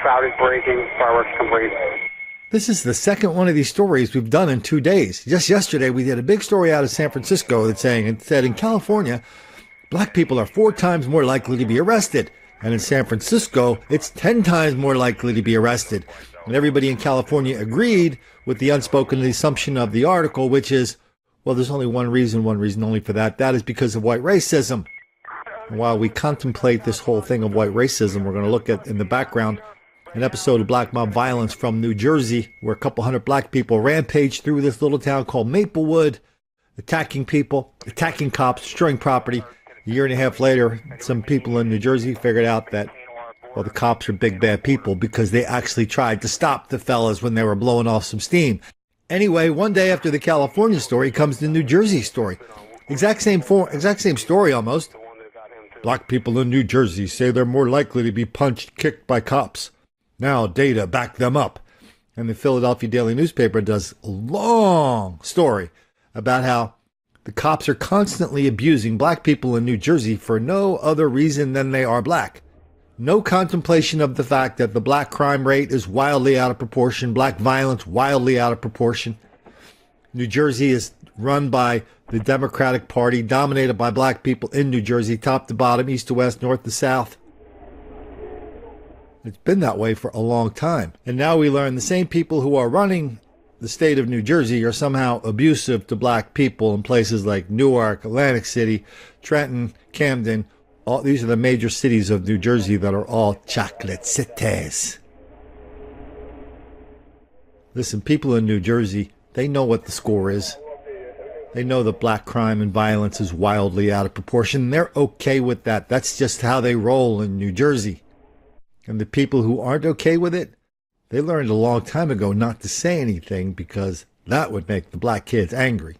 shrouded breaking, fireworks complete. This is the second one of these stories we've done in 2 days. Just yesterday, we did a big story out of San Francisco that said in California, black people are 4 times more likely to be arrested. And in San Francisco, it's 10 times more likely to be arrested. And everybody in California agreed with the unspoken assumption of the article, which is, well, there's only one reason only for that. That is because of white racism. And while we contemplate this whole thing of white racism, we're going to look at, in the background, an episode of black mob violence from New Jersey, where a couple hundred black people rampaged through this little town called Maplewood, attacking people, attacking cops, destroying property. A year and a half later, some people in New Jersey figured out that, well, the cops are big bad people because they actually tried to stop the fellas when they were blowing off some steam. Anyway, one day after the California story comes the New Jersey story. Exact same story almost. Black people in New Jersey say they're more likely to be punched, kicked by cops. Now data back them up. And the Philadelphia Daily newspaper does a long story about how the cops are constantly abusing black people in New Jersey for no other reason than they are black. No contemplation of the fact that the black crime rate is wildly out of proportion, black violence wildly out of proportion. New Jersey is run by the Democratic Party, dominated by black people in New Jersey, top to bottom, east to west, north to south. It's been that way for a long time. And now we learn the same people who are running the state of New Jersey are somehow abusive to black people in places like Newark, Atlantic City, Trenton, Camden. These are the major cities of New Jersey that are all chocolate cities. Listen, people in New Jersey, they know what the score is. They know that black crime and violence is wildly out of proportion. They're okay with that. That's just how they roll in New Jersey. And the people who aren't okay with it, they learned a long time ago not to say anything because that would make the black kids angry.